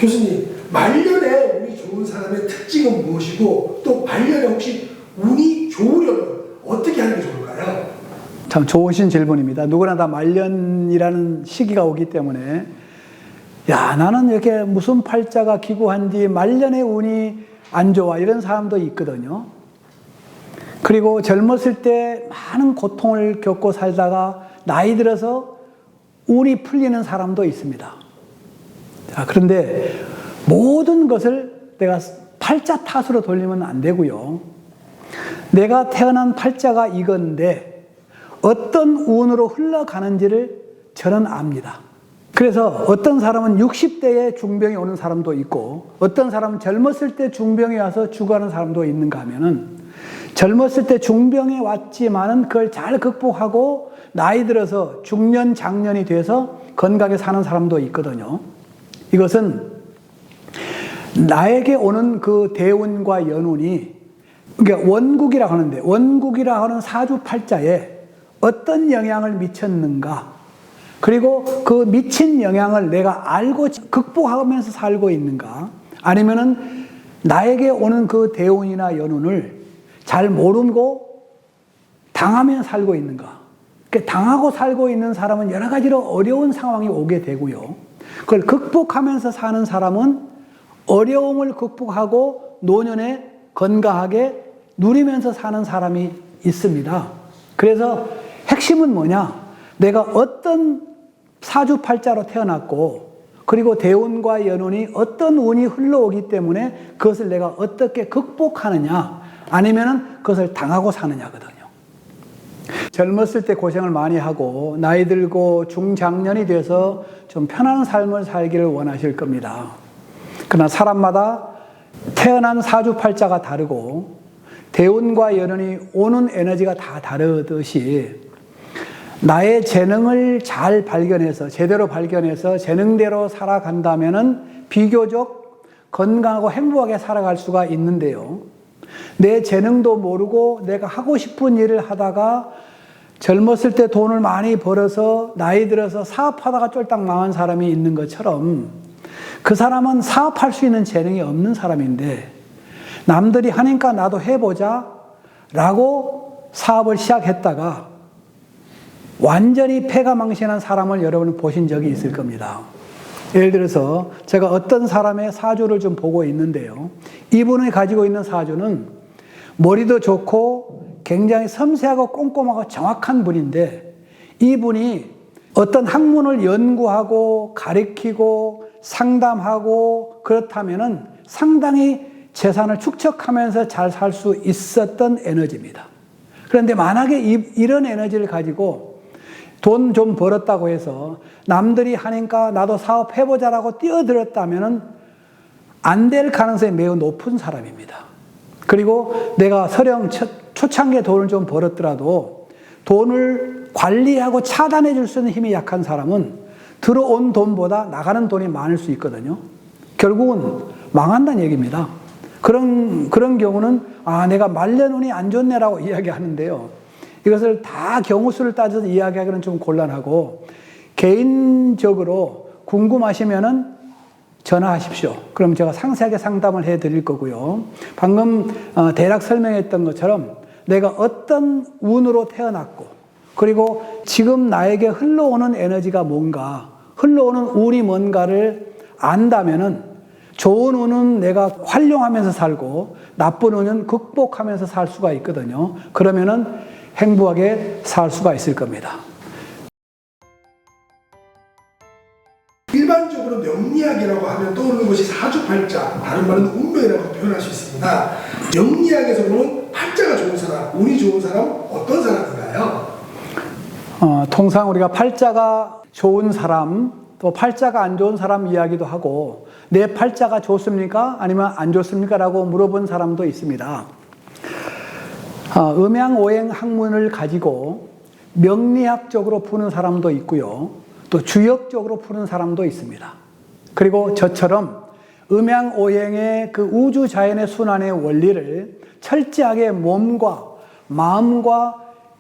교수님, 말년에 운이 좋은 사람의 특징은 무엇이고 또 말년에 혹시 운이 좋으려면 어떻게 하는 게 좋을까요? 참 좋으신 질문입니다. 누구나 다 말년이라는 시기가 오기 때문에 야, 나는 이렇게 무슨 팔자가 기구한지 말년에 운이 안 좋아 이런 사람도 있거든요. 그리고 젊었을 때 많은 고통을 겪고 살다가 나이 들어서 운이 풀리는 사람도 있습니다. 자, 그런데 모든 것을 내가 팔자 탓으로 돌리면 안 되고요. 내가 태어난 팔자가 이건데 어떤 운으로 흘러가는지를 저는 압니다. 그래서 어떤 사람은 60대에 중병이 오는 사람도 있고 어떤 사람은 젊었을 때 중병이 와서 죽어가는 사람도 있는가 하면은 젊었을 때 중병이 왔지만은 그걸 잘 극복하고 나이 들어서 중년, 장년이 돼서 건강하게 사는 사람도 있거든요. 이것은 나에게 오는 그 대운과 연운이 그러니까 원국이라고 하는데 원국이라고 하는 사주팔자에 어떤 영향을 미쳤는가 그리고 그 미친 영향을 내가 알고 극복하면서 살고 있는가 아니면은 나에게 오는 그 대운이나 연운을 잘 모르고 당하며 살고 있는가. 그러니까 당하고 살고 있는 사람은 여러 가지로 어려운 상황이 오게 되고요. 그걸 극복하면서 사는 사람은 어려움을 극복하고 노년에 건강하게 누리면서 사는 사람이 있습니다. 그래서 핵심은 뭐냐? 내가 어떤 사주팔자로 태어났고 그리고 대운과 연운이 어떤 운이 흘러오기 때문에 그것을 내가 어떻게 극복하느냐 아니면은 그것을 당하고 사느냐거든요. 젊었을 때 고생을 많이 하고 나이 들고 중장년이 돼서 좀 편안한 삶을 살기를 원하실 겁니다. 그러나 사람마다 태어난 사주팔자가 다르고 대운과 연운이 오는 에너지가 다 다르듯이 나의 재능을 잘 발견해서 제대로 발견해서 재능대로 살아간다면은 비교적 건강하고 행복하게 살아갈 수가 있는데요. 내 재능도 모르고 내가 하고 싶은 일을 하다가 젊었을 때 돈을 많이 벌어서 나이 들어서 사업하다가 쫄딱 망한 사람이 있는 것처럼 그 사람은 사업할 수 있는 재능이 없는 사람인데 남들이 하니까 나도 해보자 라고 사업을 시작했다가 완전히 패가망신한 사람을 여러분 보신 적이 있을 겁니다. 예를 들어서 제가 어떤 사람의 사주를 좀 보고 있는데요. 이분이 가지고 있는 사주는 머리도 좋고 굉장히 섬세하고 꼼꼼하고 정확한 분인데 이분이 어떤 학문을 연구하고 가르치고 상담하고 그렇다면은 상당히 재산을 축적하면서 잘 살 수 있었던 에너지입니다. 그런데 만약에 이런 에너지를 가지고 돈 좀 벌었다고 해서 남들이 하니까 나도 사업해보자라고 뛰어들었다면 안 될 가능성이 매우 높은 사람입니다. 그리고 내가 설령 초창기에 돈을 좀 벌었더라도 돈을 관리하고 차단해 줄 수 있는 힘이 약한 사람은 들어온 돈보다 나가는 돈이 많을 수 있거든요. 결국은 망한다는 얘기입니다. 그런 경우는 내가 말년운이 안 좋네라고 이야기하는데요. 이것을 다 경우수를 따져서 이야기하기는 좀 곤란하고 개인적으로 궁금하시면은 전화하십시오. 그럼 제가 상세하게 상담을 해드릴 거고요. 방금 대략 설명했던 것처럼 내가 어떤 운으로 태어났고 그리고 지금 나에게 흘러오는 에너지가 뭔가 흘러오는 운이 뭔가를 안다면은 좋은 운은 내가 활용하면서 살고 나쁜 운은 극복하면서 살 수가 있거든요. 그러면은 행복하게 살 수가 있을 겁니다. 일반적으로 명리학이라고 하면 떠오르는 것이 사주팔자, 다른 말은 운명이라고 표현할 수 있습니다. 명리학에서 보는 팔자가 좋은 사람, 운이 좋은 사람 어떤 사람인가요? 통상 우리가 팔자가 좋은 사람, 또 팔자가 안 좋은 사람 이야기도 하고 내 팔자가 좋습니까? 아니면 안 좋습니까? 라고 물어본 사람도 있습니다. 음양오행 학문을 가지고 명리학적으로 푸는 사람도 있고요. 또 주역적으로 푸는 사람도 있습니다. 그리고 저처럼 음양오행의 그 우주자연의 순환의 원리를 철저하게 몸과 마음과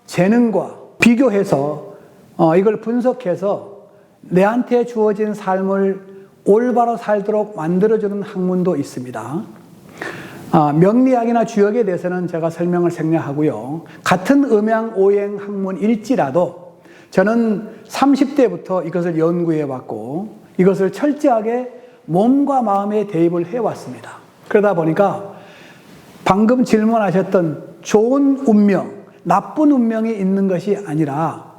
재능과 비교해서 이걸 분석해서 내한테 주어진 삶을 올바로 살도록 만들어주는 학문도 있습니다. 명리학이나 주역에 대해서는 제가 설명을 생략하고요. 같은 음양오행 학문일지라도 저는 30대부터 이것을 연구해 왔고 이것을 철저하게 몸과 마음에 대입을 해왔습니다. 그러다 보니까 방금 질문하셨던 좋은 운명, 나쁜 운명이 있는 것이 아니라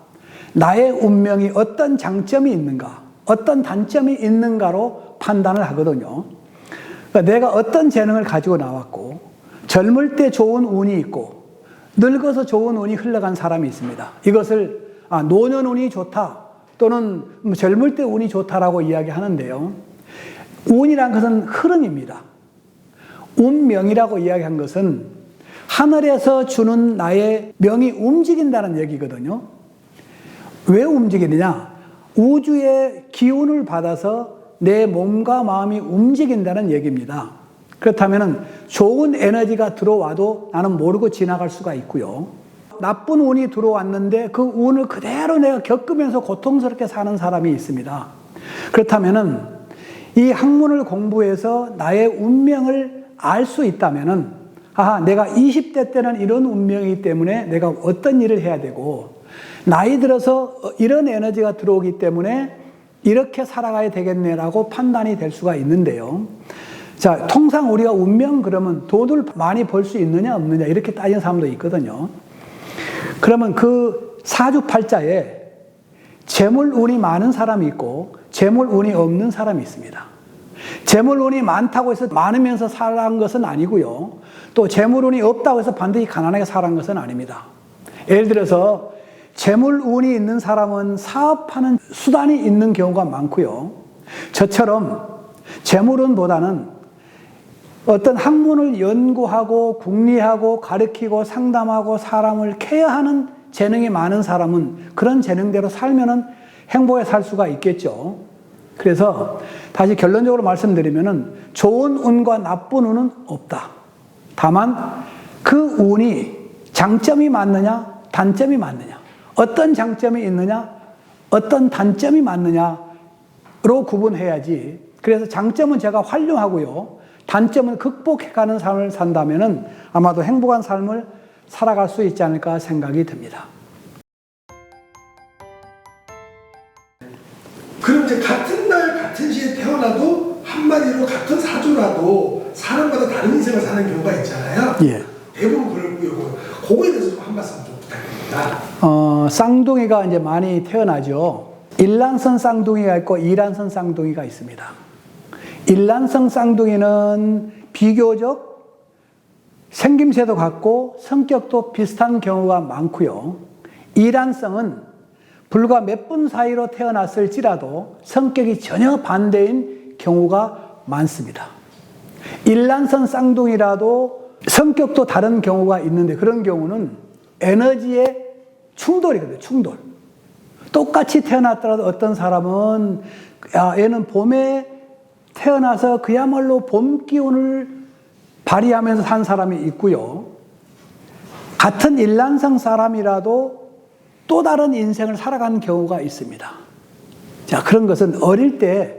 나의 운명이 어떤 장점이 있는가, 어떤 단점이 있는가로 판단을 하거든요. 그러니까 내가 어떤 재능을 가지고 나왔고 젊을 때 좋은 운이 있고 늙어서 좋은 운이 흘러간 사람이 있습니다. 이것을 노년 운이 좋다 또는 젊을 때 운이 좋다라고 이야기하는데요. 운이란 것은 흐름입니다. 운명이라고 이야기한 것은 하늘에서 주는 나의 명이 움직인다는 얘기거든요. 왜 움직이느냐? 우주의 기운을 받아서 내 몸과 마음이 움직인다는 얘기입니다. 그렇다면 좋은 에너지가 들어와도 나는 모르고 지나갈 수가 있고요. 나쁜 운이 들어왔는데 그 운을 그대로 내가 겪으면서 고통스럽게 사는 사람이 있습니다. 그렇다면 이 학문을 공부해서 나의 운명을 알 수 있다면 내가 20대 때는 이런 운명이기 때문에 내가 어떤 일을 해야 되고 나이 들어서 이런 에너지가 들어오기 때문에 이렇게 살아가야 되겠네라고 판단이 될 수가 있는데요. 자, 통상 우리가 운명 그러면 돈을 많이 벌 수 있느냐 없느냐 이렇게 따지는 사람도 있거든요. 그러면 그 사주팔자에 재물운이 많은 사람이 있고 재물운이 없는 사람이 있습니다. 재물운이 많다고 해서 많으면서 살아간 것은 아니고요. 또 재물운이 없다고 해서 반드시 가난하게 살아간 것은 아닙니다. 예를 들어서 재물운이 있는 사람은 사업하는 수단이 있는 경우가 많고요. 저처럼 재물운보다는 어떤 학문을 연구하고 궁리하고 가르치고 상담하고 사람을 케어하는 재능이 많은 사람은 그런 재능대로 살면은 행복하게 살 수가 있겠죠. 그래서 다시 결론적으로 말씀드리면은 좋은 운과 나쁜 운은 없다. 다만 그 운이 장점이 맞느냐, 단점이 맞느냐, 어떤 장점이 있느냐, 어떤 단점이 맞느냐로 구분해야지. 그래서 장점은 제가 활용하고요. 단점은 극복해가는 삶을 산다면은 아마도 행복한 삶을 살아갈 수 있지 않을까 생각이 듭니다. 그럼 이제 같은 날 같은 시에 태어나도 한마디로 같은 사주라도 사람마다 다른 인생을 사는 경우가 있잖아요. 예. 대부분 그렇고요. 그거에 대해서 좀 한 말씀 좀 부탁드립니다. 쌍둥이가 이제 많이 태어나죠. 일란성 쌍둥이가 있고 이란성 쌍둥이가 있습니다. 일란성 쌍둥이는 비교적 생김새도 같고 성격도 비슷한 경우가 많고요. 이란성은 불과 몇 분 사이로 태어났을지라도 성격이 전혀 반대인 경우가 많습니다. 일란성 쌍둥이라도 성격도 다른 경우가 있는데 그런 경우는 에너지의 충돌이거든요. 충돌. 똑같이 태어났더라도 어떤 사람은 얘는 봄에 태어나서 그야말로 봄 기운을 발휘하면서 산 사람이 있고요. 같은 일란성 사람이라도 또 다른 인생을 살아가는 경우가 있습니다. 자, 그런 것은 어릴 때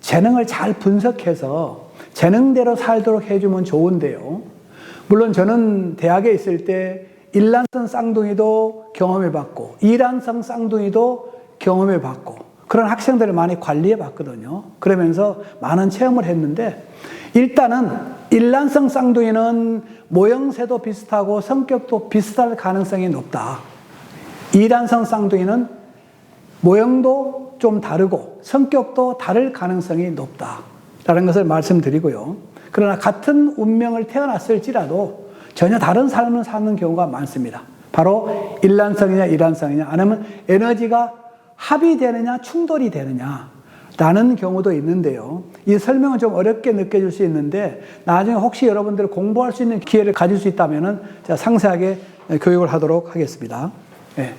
재능을 잘 분석해서 재능대로 살도록 해주면 좋은데요. 물론 저는 대학에 있을 때 일란성 쌍둥이도 경험해봤고 이란성 쌍둥이도 경험해봤고 그런 학생들을 많이 관리해봤거든요. 그러면서 많은 체험을 했는데 일단은 일란성 쌍둥이는 모형새도 비슷하고 성격도 비슷할 가능성이 높다. 이란성 쌍둥이는 모형도 좀 다르고 성격도 다를 가능성이 높다라는 것을 말씀드리고요. 그러나 같은 운명을 태어났을지라도 전혀 다른 삶을 사는 경우가 많습니다. 바로 일란성이냐 이란성이냐 아니면 에너지가 합이 되느냐 충돌이 되느냐라는 경우도 있는데요. 이 설명은 좀 어렵게 느껴질 수 있는데 나중에 혹시 여러분들 공부할 수 있는 기회를 가질 수 있다면 제가 상세하게 교육을 하도록 하겠습니다. 네.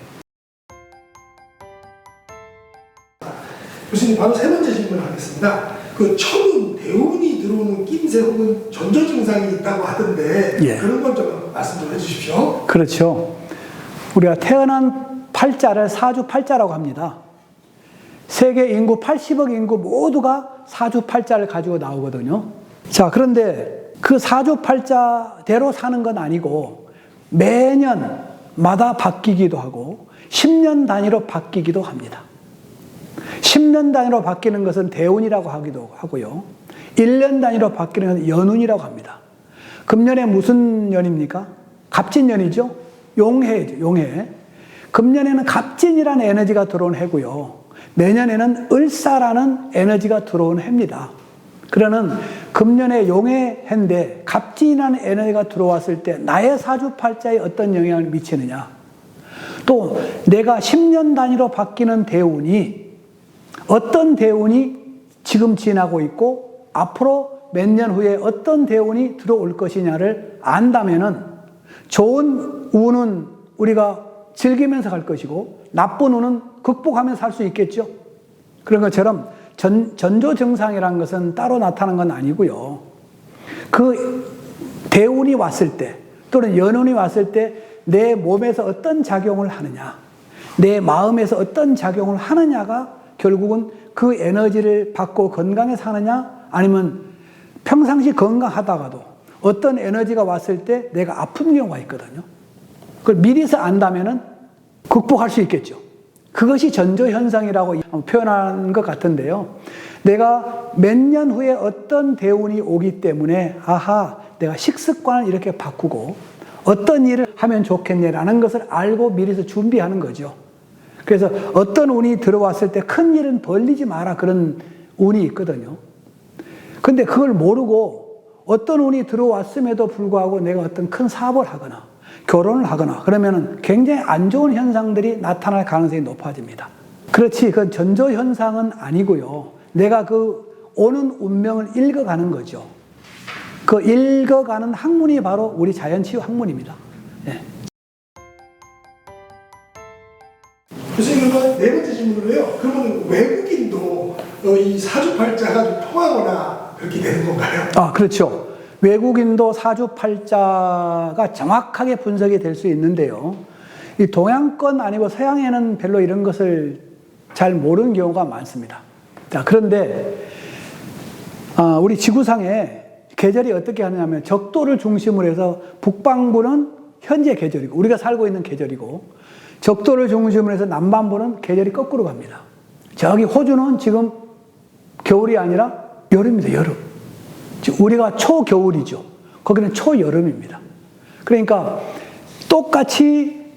교수님 바로 세 번째 질문을 하겠습니다. 그 천운, 대운이 들어오는 낌새 혹은 전조 증상이 있다고 하던데 예. 그런 건 좀 말씀 좀 해주십시오. 그렇죠. 우리가 태어난 팔자를 사주팔자라고 합니다. 세계 인구 80억 인구 모두가 사주팔자를 가지고 나오거든요. 자, 그런데 그 사주팔자대로 사는 건 아니고 매년마다 바뀌기도 하고 10년 단위로 바뀌기도 합니다. 10년 단위로 바뀌는 것은 대운이라고 하기도 하고요. 1년 단위로 바뀌는 것은 연운이라고 합니다. 금년에 무슨 년입니까? 갑진년이죠. 용해죠. 용해. 금년에는 갑진이라는 에너지가 들어온 해고요. 내년에는 을사라는 에너지가 들어온 해입니다. 그러는 금년에 용해 해인데 갑진이라는 에너지가 들어왔을 때 나의 사주팔자에 어떤 영향을 미치느냐. 또 내가 10년 단위로 바뀌는 대운이 어떤 대운이 지금 지나고 있고 앞으로 몇 년 후에 어떤 대운이 들어올 것이냐를 안다면은 좋은 운은 우리가 즐기면서 갈 것이고 나쁜 운은 극복하면서 살 수 있겠죠. 그런 것처럼 전조증상이라는 것은 따로 나타나는 건 아니고요. 그 대운이 왔을 때 또는 연운이 왔을 때 내 몸에서 어떤 작용을 하느냐, 내 마음에서 어떤 작용을 하느냐가 결국은 그 에너지를 받고 건강에 사느냐 아니면 평상시 건강하다가도 어떤 에너지가 왔을 때 내가 아픈 경우가 있거든요. 그걸 미리서 안다면은 극복할 수 있겠죠. 그것이 전조현상이라고 표현한 것 같은데요. 내가 몇 년 후에 어떤 대운이 오기 때문에 아하, 내가 식습관을 이렇게 바꾸고 어떤 일을 하면 좋겠네라는 것을 알고 미리서 준비하는 거죠. 그래서 어떤 운이 들어왔을 때 큰 일은 벌리지 마라 그런 운이 있거든요. 근데 그걸 모르고 어떤 운이 들어왔음에도 불구하고 내가 어떤 큰 사업을 하거나 결혼을 하거나 그러면 굉장히 안 좋은 현상들이 나타날 가능성이 높아집니다. 그렇지, 그건 전조현상은 아니고요. 내가 그 오는 운명을 읽어가는 거죠. 그 읽어가는 학문이 바로 우리 자연치유 학문입니다. 네. 교수님, 그러면 네 번째 질문으로요. 그러면 외국인도 이 사주팔자가 좀 통하거나 그렇게 되는 건가요? 아, 그렇죠. 외국인도 사주팔자가 정확하게 분석이 될 수 있는데요. 이 동양권 아니고 서양에는 별로 이런 것을 잘 모르는 경우가 많습니다. 자, 그런데 우리 지구상에 계절이 어떻게 하느냐면 적도를 중심으로 해서 북방부는 현재 계절이고 우리가 살고 있는 계절이고 적도를 중심으로 해서 남반부는 계절이 거꾸로 갑니다. 저기 호주는 지금 겨울이 아니라 여름입니다. 여름. 우리가 초겨울이죠. 거기는 초여름입니다. 그러니까 똑같이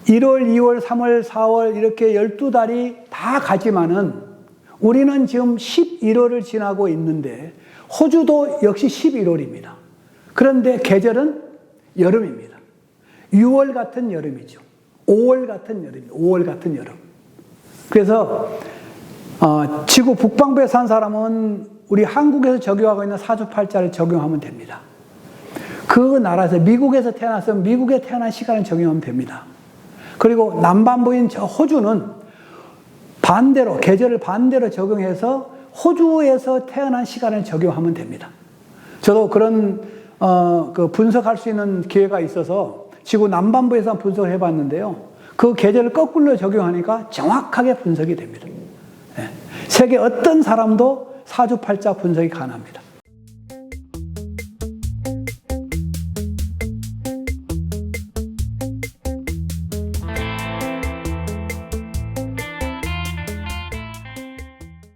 1월, 2월, 3월, 4월 이렇게 12달이 다 가지만은 우리는 지금 11월을 지나고 있는데 호주도 역시 11월입니다. 그런데 계절은 여름입니다. 6월 같은 여름이죠. 5월 같은 여름입니다. 5월 같은 여름. 그래서 지구 북방부에 산 사람은 우리 한국에서 적용하고 있는 사주팔자를 적용하면 됩니다. 그 나라에서 미국에서 태어났으면 미국에 태어난 시간을 적용하면 됩니다. 그리고 남반부인 저 호주는 반대로 계절을 반대로 적용해서 호주에서 태어난 시간을 적용하면 됩니다. 저도 그런 그 분석할 수 있는 기회가 있어서 지구 남반부에서 분석을 해봤는데요. 그 계절을 거꾸로 적용하니까 정확하게 분석이 됩니다. 네. 세계 어떤 사람도 사주팔자 분석이 가능합니다.